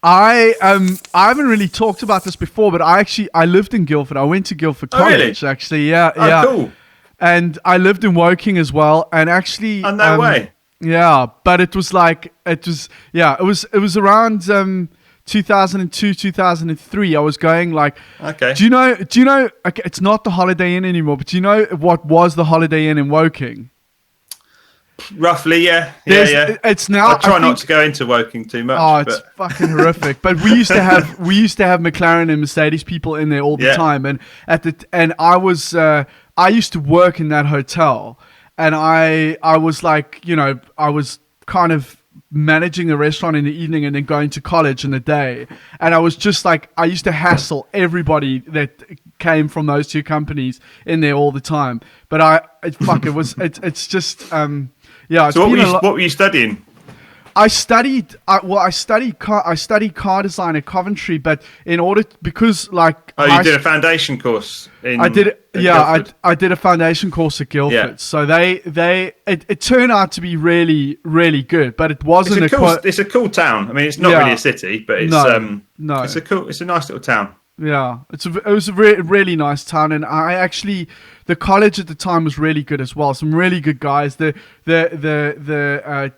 I haven't really talked about this before, but I lived in Guildford. I went to Guildford College, really? actually. Yeah, Oh, yeah. cool. And I lived in Woking as well. And actually, Oh, no way. Yeah, but it was around 2002, 2003. I was going like, Okay. do you know? Okay, it's not the Holiday Inn anymore, but do you know what was the Holiday Inn in Woking? Roughly, yeah. It's now. I try not to go into Woking too much. Oh, it's fucking horrific. But we used to have McLaren and Mercedes people in there all the time, and I used to work in that hotel, and I was like, I was kind of managing the restaurant in the evening and then going to college in the day, and I was just like, I used to hassle everybody that came from those two companies in there all the time. But it's just yeah. So what were you studying? I studied car design at Coventry, but because you did a foundation course I did a foundation course at Guildford. Yeah. So it turned out to be really, really good, but it wasn't it's a cool town. I mean, it's not really a city, but it's no. It's a nice little town. Yeah, it was a really nice town, and the college at the time was really good as well. Some really good guys. There was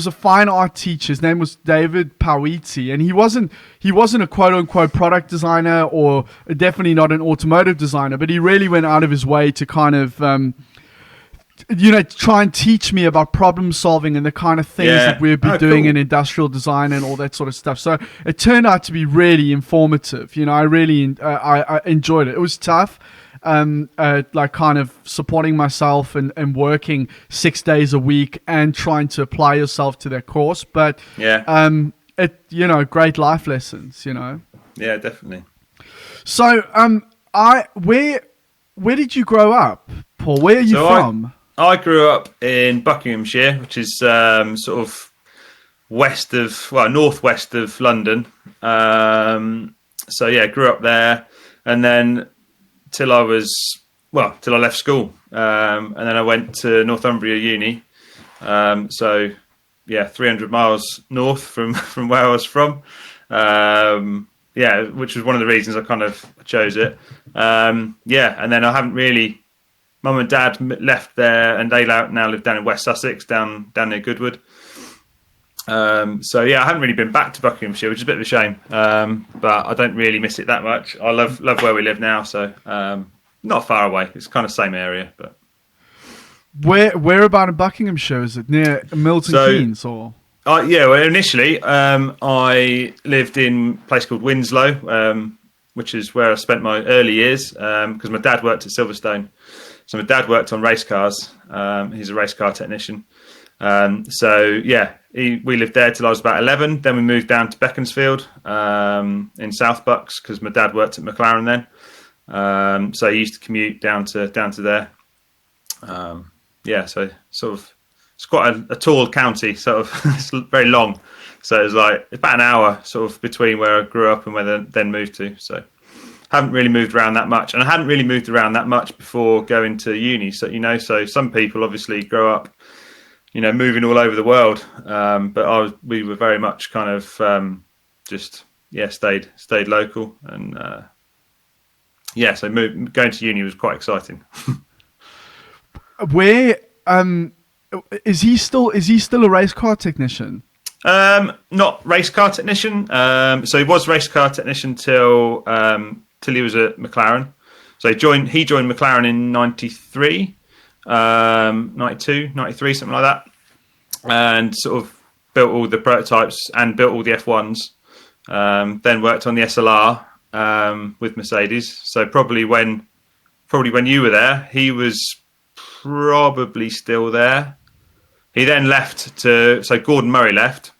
a fine art teacher. His name was David Pawiti, and he wasn't a quote unquote product designer, or definitely not an automotive designer, but he really went out of his way to kind of try and teach me about problem solving and the kind of things that we'd be doing in industrial design and all that sort of stuff. So it turned out to be really informative. I really I enjoyed it. It was tough. Like kind of supporting myself and working 6 days a week and trying to apply yourself to that course. But great life lessons, Yeah, definitely. So where did you grow up, Paul? Where are you from? I grew up in Buckinghamshire, which is sort of northwest of London. Grew up there, and then till I left school, and then I went to Northumbria Uni. 300 miles north from where I was from. Which was one of the reasons I kind of chose it. And then I haven't really. Mum and Dad left there, and they now live down in West Sussex, down near Goodwood. I haven't really been back to Buckinghamshire, which is a bit of a shame. But I don't really miss it that much. I love where we live now, so not far away. It's kind of same area, but where about in Buckinghamshire? Is it near Milton Keynes or? Initially I lived in a place called Winslow, which is where I spent my early years because my dad worked at Silverstone. So my dad worked on race cars. He's a race car technician. We lived there till I was about 11. Then we moved down to Beaconsfield in South Bucks because my dad worked at McLaren then. So I used to commute down to there. So sort of it's quite a tall county, sort of it's very long. So it was like about an hour sort of between where I grew up and where I then moved to. So haven't really moved around that much, and I hadn't really moved around that much before going to uni. So so some people obviously grow up, moving all over the world, but we were very much kind of stayed local, and so going to uni was quite exciting. Where is he still a race car technician? Not race car technician. So he was race car technician till he was at McLaren. So he joined McLaren in 93, 92, 93, something like that. And sort of built all the prototypes and built all the F1s. Then worked on the SLR with Mercedes. So probably when you were there, he was probably still there. He then left so Gordon Murray left.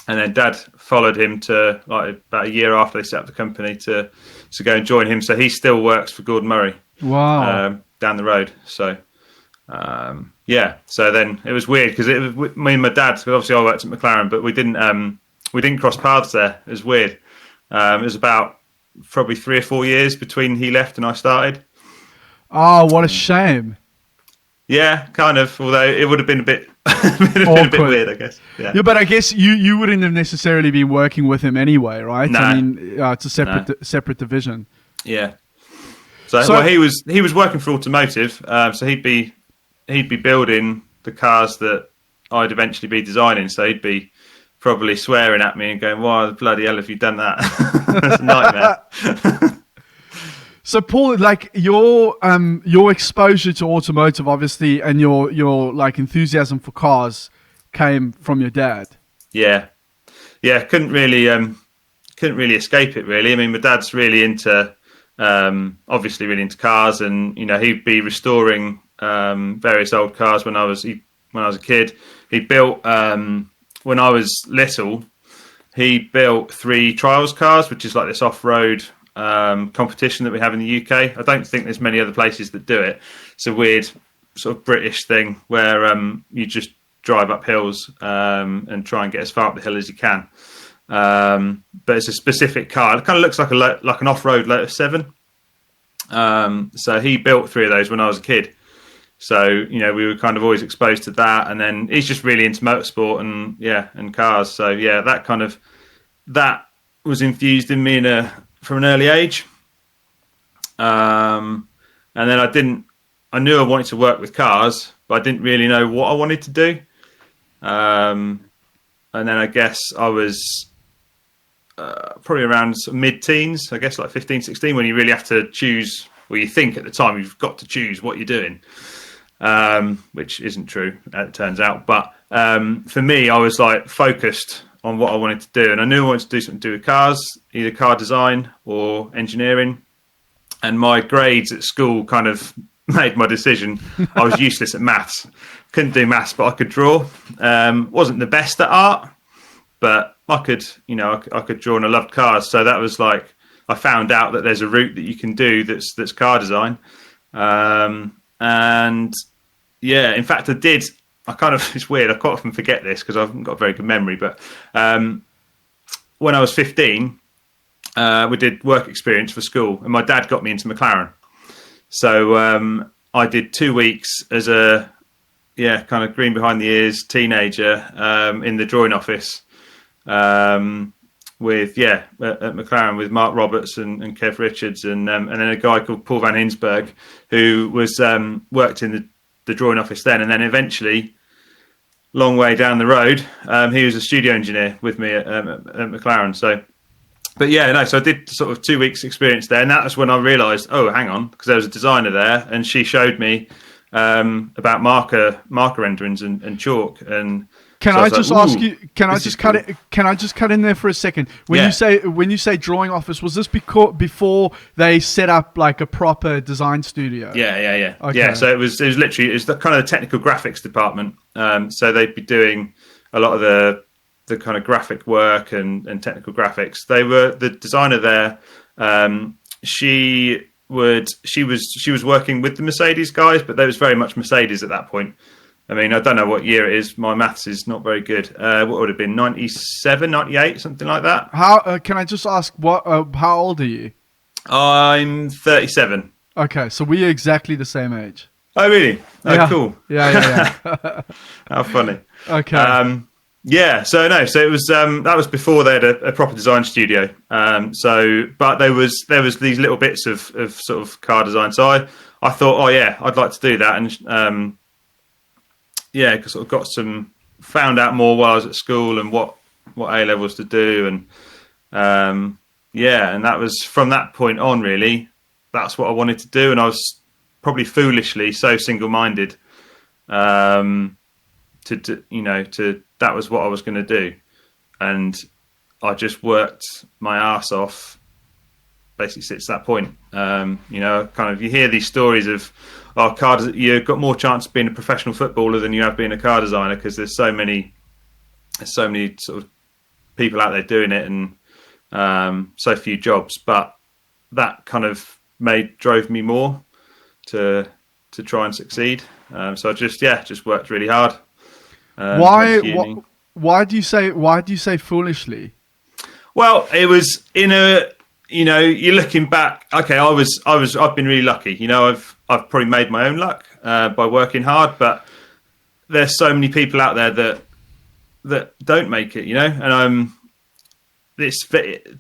And then Dad followed him to about a year after they set up the company to go and join him. So he still works for Gordon Murray. Wow. Down the road. So So then it was weird because it was me and my dad. Because obviously I worked at McLaren, but we didn't cross paths there. It was weird. It was about probably 3 or 4 years between he left and I started. Oh, what a shame. Yeah, kind of. Although it would have been a bit a bit weird, I guess. Yeah, but I guess you wouldn't have necessarily been working with him anyway, right? No. I mean, it's a separate division. Yeah. So well, he was working for automotive, so he'd be building the cars that I'd eventually be designing. So he'd be probably swearing at me and going, "Why the bloody hell have you done that?" That's a nightmare. So Paul, like your exposure to automotive, obviously, and your like enthusiasm for cars came from your dad. Yeah. Couldn't really escape it. Really, I mean, my dad's really into, obviously, really into cars, and he'd be restoring various old cars when I was a kid. He built when I was little. He built 3 trials cars, which is like this off-road competition that we have in the UK. I don't think there's many other places that do it. It's a weird sort of British thing where you just drive up hills and try and get as far up the hill as you can. But it's a specific car. It kind of looks like an off-road Lotus 7. So he built 3 of those when I was a kid. So we were kind of always exposed to that. And then he's just really into motorsport and cars. So that was infused in me from an early age. And then I knew I wanted to work with cars, but I didn't really know what I wanted to do. And then I guess I was probably around sort of mid-teens, I guess like 15, 16, when you really have to choose, well, you think at the time you've got to choose what you're doing, which isn't true, it turns out. But for me, I was like focused on what I wanted to do, and I knew I wanted to do something to do with cars, either car design or engineering. And my grades at school kind of made my decision. I was useless at maths, couldn't do maths, but I could draw. Wasn't the best at art, but I could draw, and I loved cars. So that was like, I found out that there's a route that you can do that's car design. And yeah, in fact, it's weird. I quite often forget this because I haven't got a very good memory. But when I was 15, we did work experience for school, and my dad got me into McLaren. So I did 2 weeks as a kind of green behind the ears teenager in the drawing office at McLaren with Mark Roberts and Kev Richards and then a guy called Paul Van Hinsberg who was worked in the drawing office then, and then eventually, long way down the road, he was a studio engineer with me at McLaren. So. But so I did sort of 2 weeks experience there, and that was when I realised, oh, hang on, because there was a designer there, and she showed me about marker renderings and chalk. And can I just ask you? Can I just cut it? Can I just cut in there for a second? When you say drawing office, was this before they set up like a proper design studio? Yeah. Okay. Yeah. So it was literally the kind of the technical graphics department. So they'd be doing a lot of the kind of graphic work and technical graphics. They were the designer there. She was working with the Mercedes guys, but there was very much Mercedes at that point. I mean, I don't know what year it is. My maths is not very good. What would it have been? 97, 98, something like that. How can I just ask how old are you? I'm 37. Okay, so we are exactly the same age. Oh, really? Oh, yeah. Cool. Yeah. How funny. Okay. So it was that was before they had a proper design studio. But there was these little bits of sort of car design. So I thought, I'd like to do that, and because sort of found out more while I was at school and what A levels to do, and and that was from that point on really. That's what I wanted to do, and I was probably foolishly so single-minded that was what I was going to do, and I just worked my ass off basically since that point. Kind of you hear these stories of you've got more chance of being a professional footballer than you have being a car designer, because there's so many sort of people out there doing it, and so few jobs. But that kind of drove me more to try and succeed. So I just worked really hard. Why do you say foolishly? Well, it was in a, you're looking back. Okay, I've been really lucky. I've probably made my own luck by working hard, but there's so many people out there that don't make it, and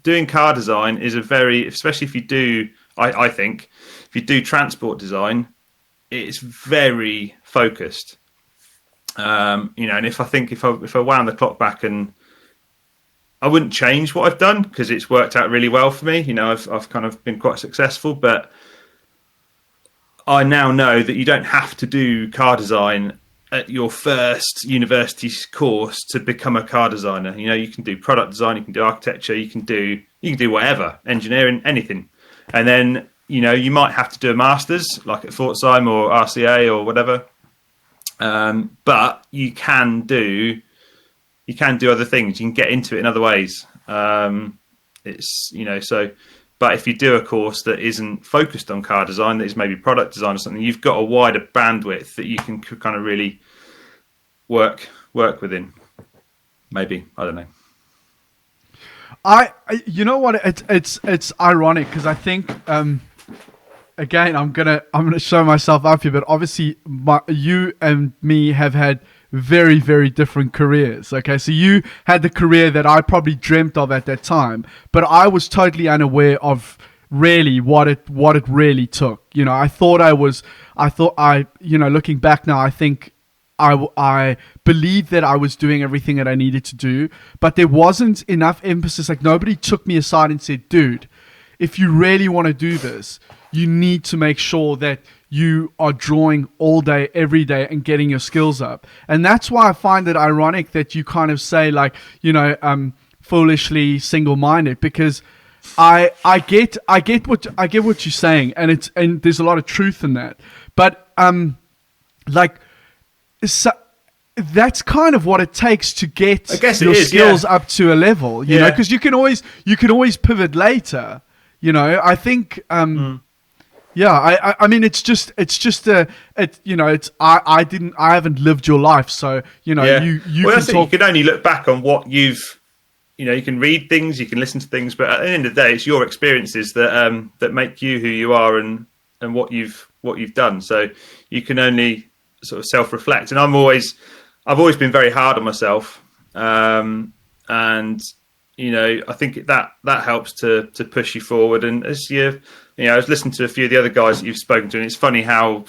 doing car design is especially if you do, I think, if you do transport design, it's very focused. And if I wound the clock back, and I wouldn't change what I've done because it's worked out really well for me. I've kind of been quite successful, but I now know that you don't have to do car design at your first university course to become a car designer. You can do product design, you can do architecture, you can do whatever, engineering, anything. And then, you might have to do a master's like at Pforzheim or RCA or whatever. But you can do other things. You can get into it in other ways. But if you do a course that isn't focused on car design, that is maybe product design or something, you've got a wider bandwidth that you can kind of really work within. Maybe, I don't know. You know what? It's ironic because I think again I'm gonna show myself up here, but obviously you and me have had very, very different careers. Okay, so you had the career that I probably dreamt of at that time, but I was totally unaware of really what it really took. Looking back now, I think I believed that I was doing everything that I needed to do, but there wasn't enough emphasis. Like, nobody took me aside and said, dude, if you really want to do this, you need to make sure that you are drawing all day, every day, and getting your skills up. And that's why I find it ironic that you kind of say, like, foolishly single-minded, because I get what you're saying, and there's a lot of truth in that. But that's kind of what it takes to get your skills up to a level, you know, because you can always pivot later. I think. Yeah, I mean, I haven't lived your life, so you can only look back on what you can read things, you can listen to things, but at the end of the day, it's your experiences that make you who you are and what you've done. So you can only sort of self-reflect. And I've always been very hard on myself, and I think that helps to push you forward. And as I was listening to a few of the other guys that you've spoken to, and it's funny how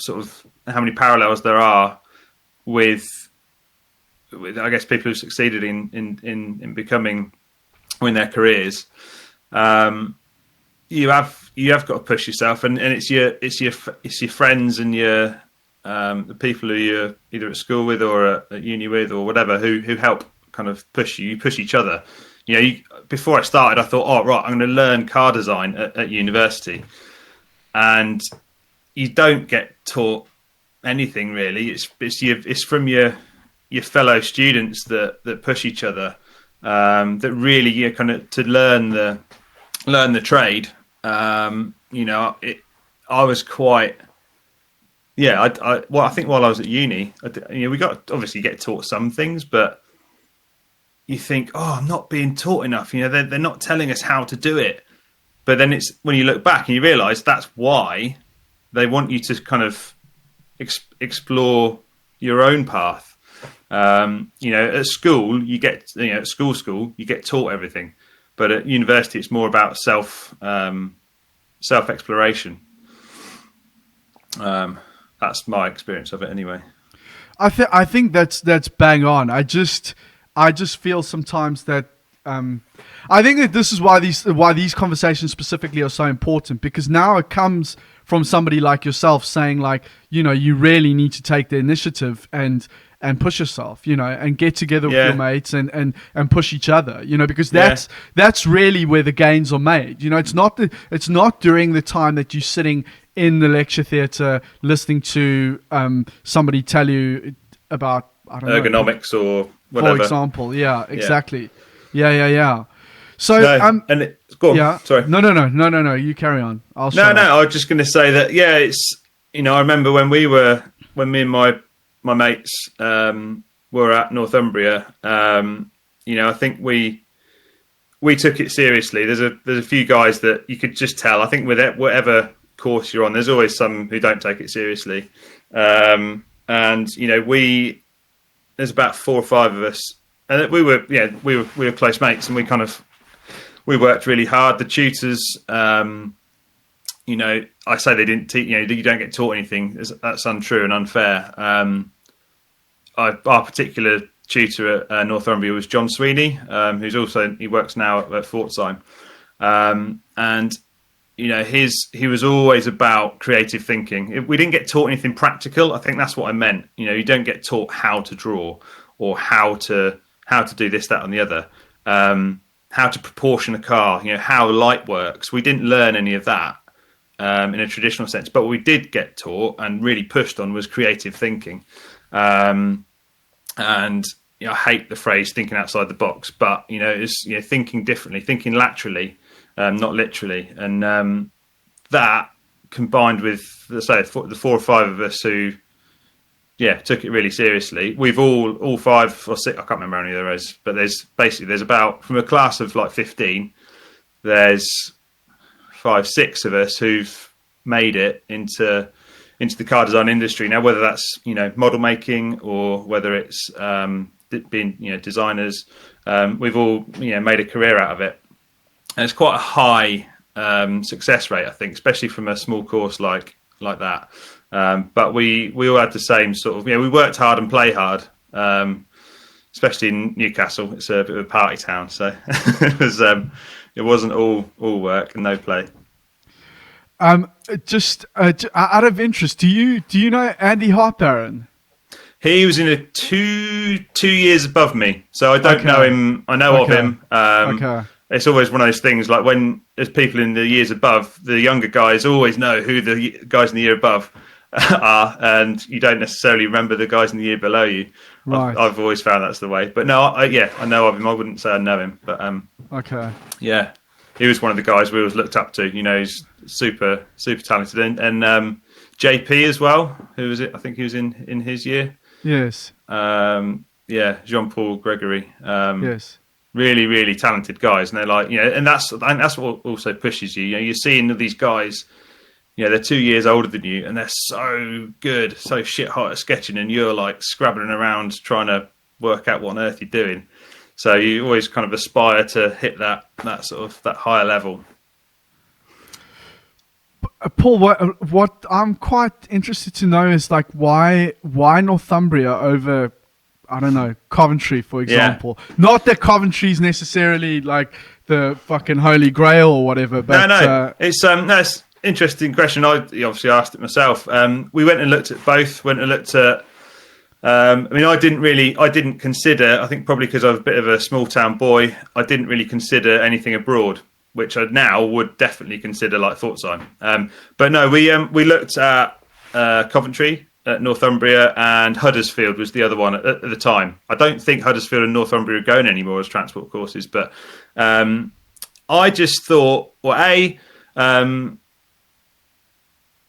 many parallels there are with I guess people who succeeded in becoming in their careers. You have got to push yourself, and it's your friends and your the people who you're either at school with or at uni with or whatever who help kind of push you. You push each other. Before I started, I thought, oh, right, I'm going to learn car design at university. And you don't get taught anything really. It's from your fellow students that push each other, that really you kind of to learn the trade. I was quite, I think while I was at uni, we got obviously get taught some things, but you think, oh, I'm not being taught enough. They're not telling us how to do it. But then it's when you look back and you realise that's why they want you to kind of explore your own path. At school you get, at school you get taught everything, but at university it's more about self exploration. That's my experience of it anyway. I think that's bang on. I just feel sometimes that I think that this is why these conversations specifically are so important, because now it comes from somebody like yourself saying, like, you really need to take the initiative and push yourself, and get together with your mates and push each other, because that's really where the gains are made. It's not during the time that you're sitting in the lecture theatre listening to somebody tell you about, I don't know, ergonomics or whatever. For example, exactly. Yeah. So, go on. Yeah. Sorry. No. You carry on. I was just going to say that. Yeah, it's. I remember when me and my mates were at Northumbria. I think we took it seriously. There's a few guys that you could just tell. I think with whatever course you're on, there's always some who don't take it seriously. there's about 4 or 5 of us, and we were close mates, and we worked really hard. The tutors, I say they didn't teach. You don't get taught anything. That's untrue and unfair. Our particular tutor at Northumbria was John Sweeney, he works now at Pforzheim, and he was always about creative thinking. We didn't get taught anything practical. I think that's what I meant. You don't get taught how to draw or how to do this, that, and the other. How to proportion a car, how light works. We didn't learn any of that in a traditional sense, but what we did get taught and really pushed on was creative thinking. And I hate the phrase "thinking outside the box," but it's thinking differently, thinking laterally, not literally, and that combined with the 4 or 5 of us who took it really seriously. We've all 5 or 6, I can't remember how many there is, but there's about, from a class of like 15, there's 5, 6 of us who've made it into the car design industry. Now, whether that's, model making or whether it's being, designers, we've all, made a career out of it. And it's quite a high success rate, I think, especially from a small course like that. But we all had the same sort of, we worked hard and play hard, especially in Newcastle. It's a bit of a party town, so it wasn't all work and no play. Just out of interest, do you know Andy Hart? He was in a two years above me, so I don't know him. I know of him. It's always one of those things, like when there's people in the years above, the younger guys always know who the guys in the year above are, and you don't necessarily remember the guys in the year below you. Right. I've always found that's the way. But no, I know of him. I wouldn't say I know him, but yeah, he was one of the guys we always looked up to. He's super talented, and JP as well. Who was it? I think he was in his year. Yes. Jean-Paul Gregory. Yes. Really, really talented guys, and they're like, and that's what also pushes you. You're seeing these guys. They're 2 years older than you, and they're so good, so shit hot at sketching, and you're like scrabbling around trying to work out what on earth you're doing. So you always kind of aspire to hit that sort of that higher level. Paul, what I'm quite interested to know is like why Northumbria over, I don't know, Coventry, for example. Yeah. Not that Coventry's necessarily like the fucking holy grail or whatever, but no, it's interesting question. I obviously asked it myself. We went and looked at both. I didn't consider. I think probably because I was a bit of a small town boy, I didn't really consider anything abroad, which I now would definitely consider, like Pforzheim. But no, we looked at Coventry, at Northumbria, and Huddersfield was the other one at the time. I don't think Huddersfield and Northumbria are going anymore as transport courses, but I just thought,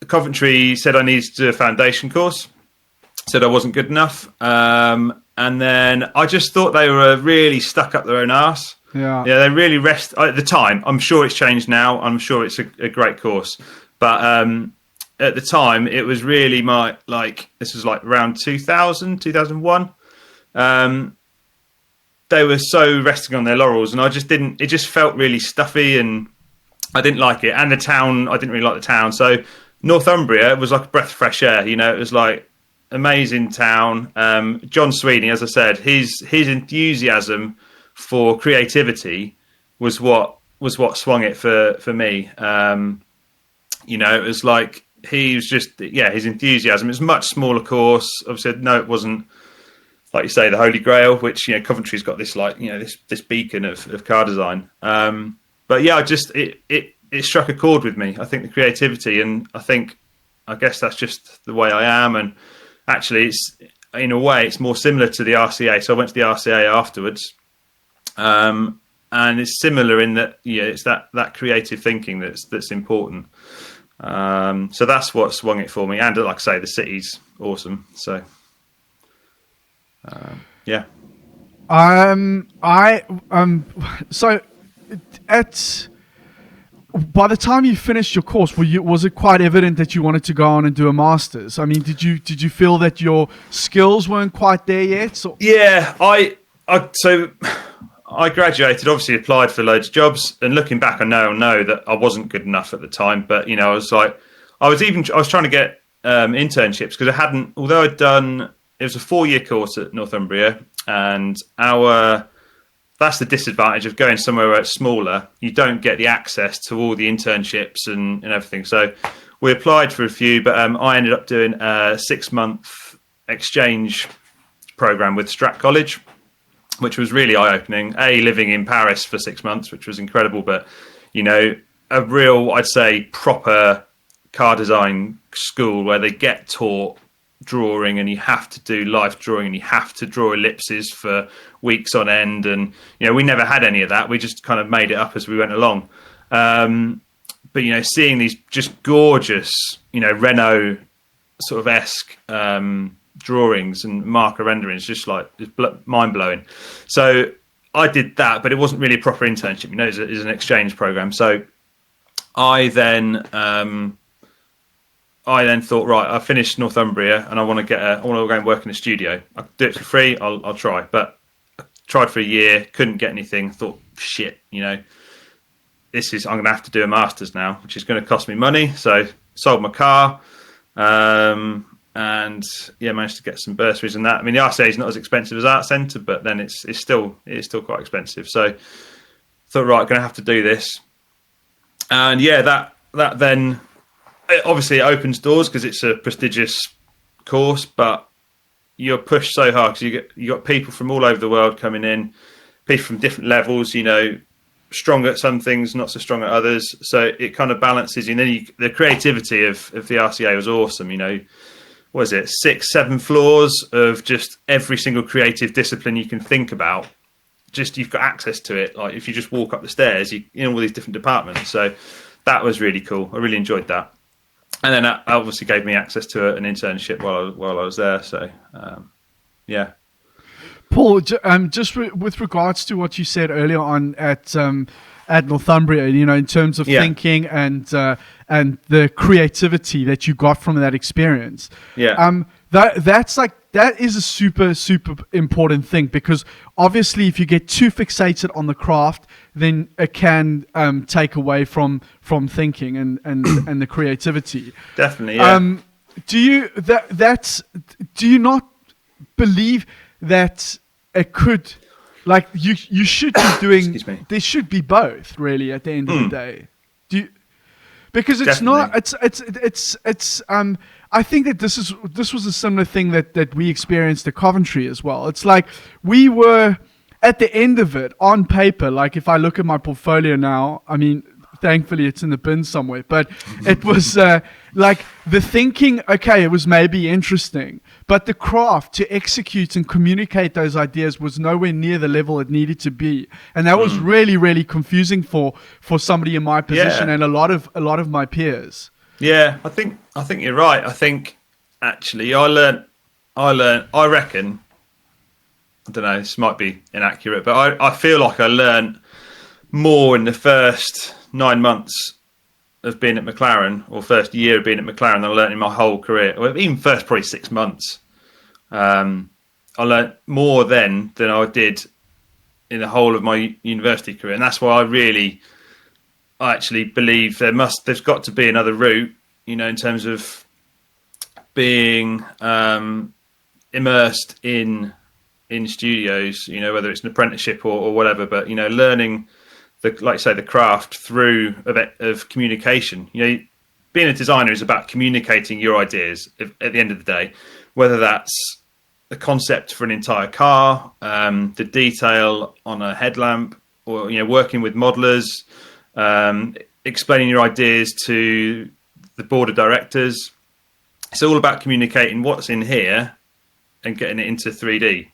Coventry said I needed to do a foundation course, said I wasn't good enough, and then I just thought they were really stuck up their own arse. Yeah, they really at the time. I'm sure it's changed now. I'm sure it's a great course, but at the time it was really this was like around 2000, 2001. They were so resting on their laurels, and I just didn't. It just felt really stuffy, and I didn't like it. And the town, I didn't really like the town. So Northumbria was like a breath of fresh air. It was like amazing town. John Sweeney, as I said, his enthusiasm for creativity was what swung it for me. It was like he was just his enthusiasm. It was a much smaller course. Obviously, no, it wasn't like you say the Holy Grail, which Coventry's got this this beacon of car design. But yeah, it struck a chord with me. I think the creativity, and I guess that's just the way I am. And actually, it's in a way it's more similar to the RCA. So I went to the RCA afterwards. And it's similar in that it's that creative thinking that's important. So that's what swung it for me. And like I say, the city's awesome. So yeah. So it's by the time you finished your course, was it quite evident that you wanted to go on and do a master's? I mean, did you feel that your skills weren't quite there yet? So? Yeah, so I graduated, obviously applied for loads of jobs, and looking back, I know that I wasn't good enough at the time. But I was trying to get internships because I hadn't, although I'd done, it was a 4-year course at Northumbria, and that's the disadvantage of going somewhere where it's smaller. You don't get the access to all the internships and everything. So we applied for a few, but I ended up doing a 6-month exchange program with Strat College, which was really eye-opening. Living in Paris for 6 months, which was incredible, but a real, I'd say, proper car design school where they get taught drawing, and you have to do life drawing, and you have to draw ellipses for weeks on end. And we never had any of that. We just kind of made it up as we went along. But seeing these just gorgeous, Renault sort of esque drawings and marker renderings, just like mind blowing. So I did that, but it wasn't really a proper internship. It was an exchange program. So I then thought, right, I finished Northumbria and I want to go and work in a studio. I could do it for free. I'll try. But I tried for a year, couldn't get anything. Thought, shit, I'm going to have to do a master's now, which is going to cost me money. So sold my car, and managed to get some bursaries and that. I mean, the RCA is not as expensive as Art Centre, but then it's still quite expensive. So thought, right, going to have to do this. And that then, obviously it opens doors because it's a prestigious course, but you're pushed so hard because you got people from all over the world coming in, people from different levels, strong at some things, not so strong at others. So it kind of balances. The creativity of the RCA was awesome. What is it, 6-7 floors of just every single creative discipline you can think about. Just you've got access to it. Like if you just walk up the stairs, you all these different departments. So that was really cool. I really enjoyed that. And then that obviously gave me access to an internship while I was there. So, yeah. Paul, just with regards to what you said earlier on at Northumbria, in terms of thinking and the creativity that you got from that experience. Yeah. That is a super, super important thing, because obviously if you get too fixated on the craft, then it can take away from thinking and the creativity. Definitely, yeah. Do you not believe that it could, like you should be doing, there should be both really at the end of the day? Because it's Definitely. not, it's I think that this was a similar thing that we experienced at Coventry as well. It's like we were at the end of it on paper. Like if I look at my portfolio now, I mean, thankfully it's in the bin somewhere, but it was like the thinking, okay, it was maybe interesting, but the craft to execute and communicate those ideas was nowhere near the level it needed to be. And that was really, really confusing for somebody in my position and a lot of my peers. Yeah, I think you're right. I think actually I reckon, I don't know, this might be inaccurate, but I feel like I learned more in the first 9 months of being at McLaren, or first year of being at McLaren, than I learned in my whole career, or even first probably 6 months. I learned more then than I did in the whole of my university career, and that's why I actually believe there's got to be another route, in terms of being immersed in studios, whether it's an apprenticeship or whatever, but learning the craft through of communication. Being a designer is about communicating your ideas at the end of the day, whether that's the concept for an entire car, the detail on a headlamp, or working with modelers, explaining your ideas to the board of directors. It's all about communicating what's in here and getting it into 3D.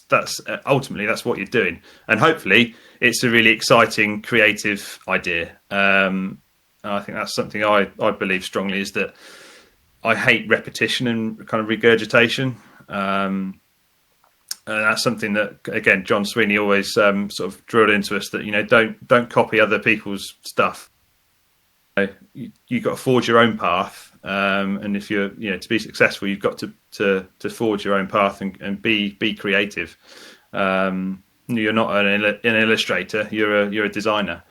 That's ultimately that's what you're doing, and hopefully it's a really exciting, creative idea. And I think that's something I believe strongly, is that I hate repetition and kind of regurgitation. And that's something that, again, John Sweeney always sort of drilled into us, that don't copy other people's stuff. you've got to forge your own path, and if you're to be successful, you've got to forge your own path and be creative. You're not an illustrator, you're a designer.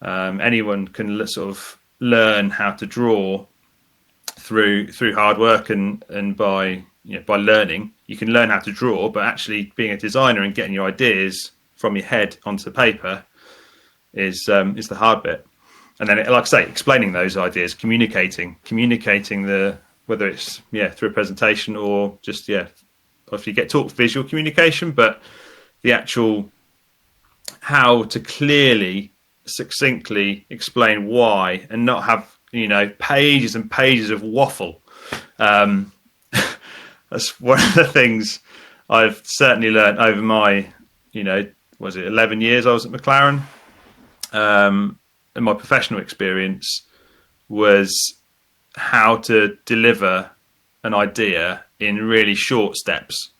Anyone can sort of learn how to draw through hard work, and by learning you can learn how to draw, but actually being a designer and getting your ideas from your head onto paper is the hard bit. And then, like I say, explaining those ideas, communicating the, whether it's through a presentation or just obviously you get taught visual communication, but the actual how to clearly, succinctly explain why, and not have pages and pages of waffle. That's one of the things I've certainly learned over my 11 years I was at McLaren. And my professional experience was how to deliver an idea in really short steps,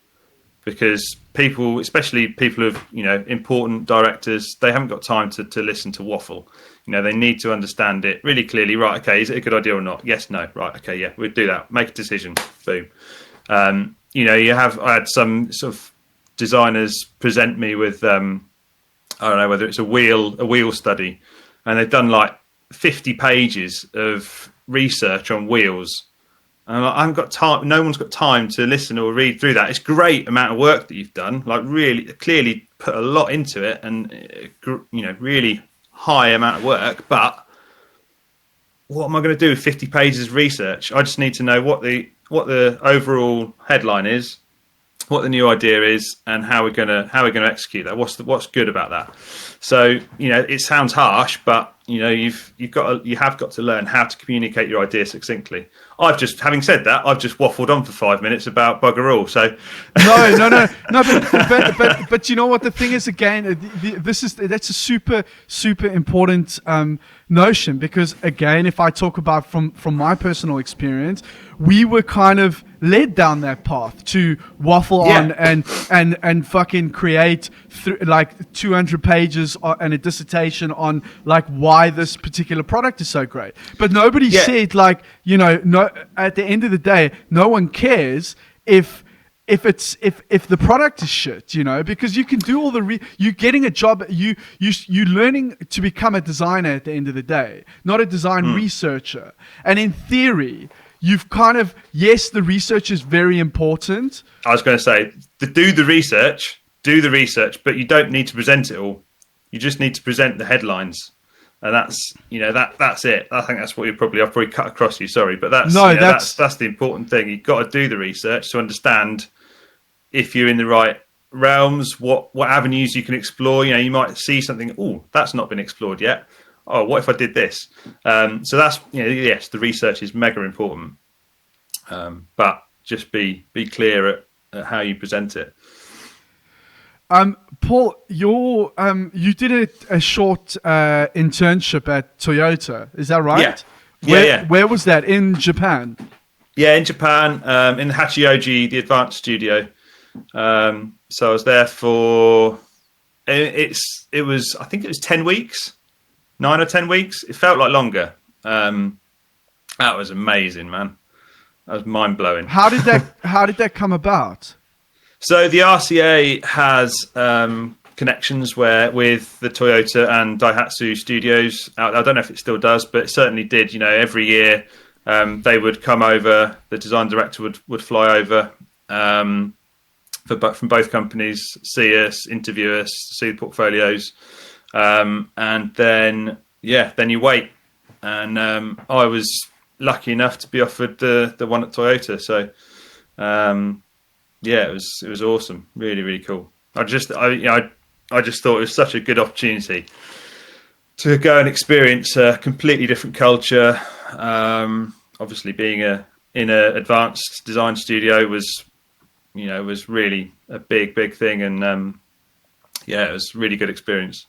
because people, especially people of important directors, they haven't got time to listen to waffle. They need to understand it really clearly. Right, okay, is it a good idea or not? Yes, no, right, okay, yeah, we'll do that. Make a decision. Boom. I had some sort of designers present me with I don't know whether it's a wheel study, and they've done like 50 pages of research on wheels. And I haven't got time. No one's got time to listen or read through that. It's a great amount of work that you've done. Like really, clearly put a lot into it, and really high amount of work. But what am I going to do with 50 pages of research? I just need to know what the overall headline is, what the new idea is, and how we're going to execute that. What's good about that? So it sounds harsh, but you have got to learn how to communicate your idea succinctly. Having said that, I've just waffled on for 5 minutes about bugger all. So no, but you know what the thing is, again, that's a super important notion, because again, if I talk about from my personal experience, we were kind of led down that path to waffle on and fucking create like 200 pages and a dissertation on like why this particular product is so great. But nobody said like, no, at the end of the day, no one cares if the product is shit, because you can do all you're getting a job, you learning to become a designer at the end of the day, not a design researcher. And in theory, you've kind of, yes, the research is very important. I was going to say, do the research, but you don't need to present it all. You just need to present the headlines. And that's, that's it. I think that's what I've probably cut across you. Sorry, but that's the important thing. You've got to do the research to understand if you're in the right realms, what avenues you can explore. You might see something, that's not been explored yet. Oh, what if I did this? So that's, yes, the research is mega important. But just be clear at how you present it. Paul, you did a short internship at Toyota. Is that right? Yeah. Where was that? In Japan? Yeah, in Japan, in Hachioji, the advanced studio. So I was there for I think it was 10 weeks, 9 or 10 weeks. It felt like longer. That was amazing, man. That was mind blowing. How did that come about? So the RCA has connections with the Toyota and Daihatsu studios. I don't know if it still does, but it certainly did. Every year they would come over. The design director would fly over from both companies, see us, interview us, see the portfolios, and then you wait. And I was lucky enough to be offered the one at Toyota. So. It was awesome. Really, really cool. I just thought it was such a good opportunity to go and experience a completely different culture. Obviously, being in a advanced design studio was really a big thing, and it was a really good experience.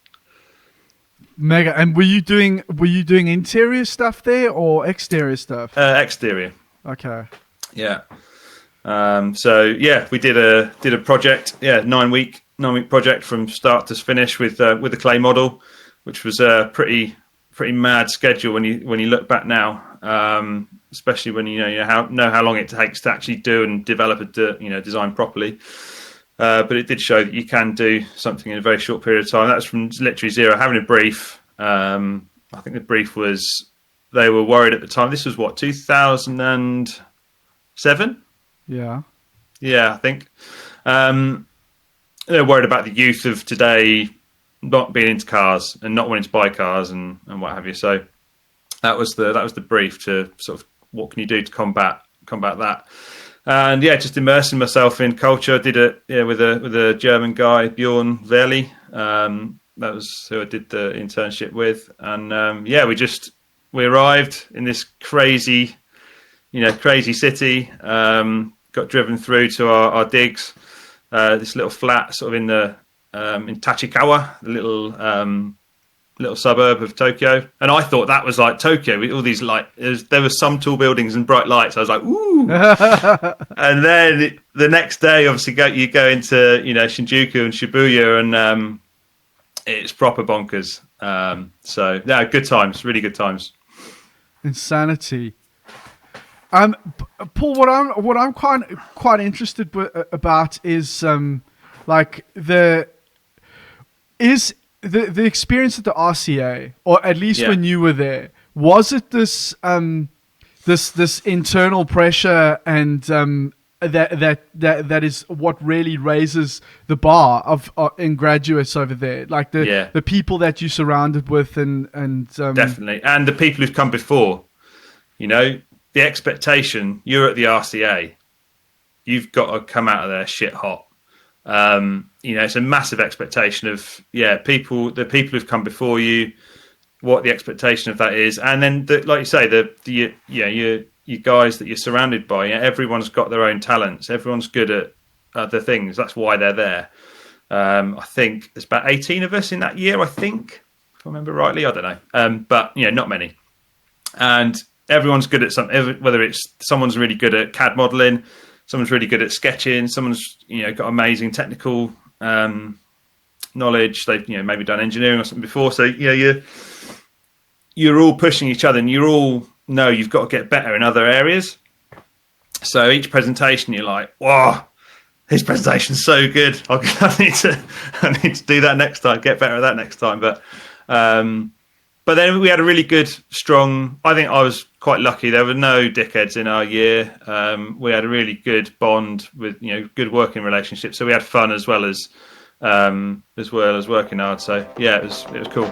Mega. And were you doing interior stuff there or exterior stuff? Exterior. Okay. Yeah. We did a project, 9 week project from start to finish with a clay model, which was pretty pretty mad schedule when you look back now, especially when you know how long it takes to actually do and develop a design properly. But it did show that you can do something in a very short period of time. That's from literally zero, having a brief. I think the brief was, they were worried at the time. This was what, 2007? Yeah, I think. They're worried about the youth of today not being into cars and not wanting to buy cars and what have you. So that was the brief to sort of what can you do to combat that. And just immersing myself in culture. I did it with a German guy, Bjorn Verli. That was who I did the internship with. And we arrived in this crazy city. Got driven through to our digs. This little flat, sort of in Tachikawa, the little suburb of Tokyo, and I thought that was like Tokyo with all these there were some tall buildings and bright lights. I was like, ooh. And then the next day, obviously, you go into Shinjuku and Shibuya, and it's proper bonkers. So yeah, good times, really good times. Insanity. Paul, what I'm quite interested about is the experience at the RCA, or at least when you were there. Was it this internal pressure and that is what really raises the bar of in graduates over there, like the people that you surrounded with and definitely, and the people who've come before, the expectation, you're at the RCA, you've got to come out of there shit hot. It's a massive expectation of the people who've come before you, what the expectation of that is, and then like you say, you guys that you're surrounded by. Everyone's got their own talents. Everyone's good at other things. That's why they're there. I think there's about 18 of us in that year. I think, if I remember rightly, I don't know, but not many, and everyone's good at something. Whether it's someone's really good at CAD modeling, someone's really good at sketching, someone's got amazing technical knowledge. They've maybe done engineering or something before. So you're all pushing each other, and you all know you've got to get better in other areas. So each presentation, you're like, wow, his presentation's so good. I need to do that next time. Get better at that next time. But then we had a really good, strong. I think I was quite lucky. There were no dickheads in our year. We had a really good bond with good working relationships. So we had fun as well as working hard. So yeah, it was cool.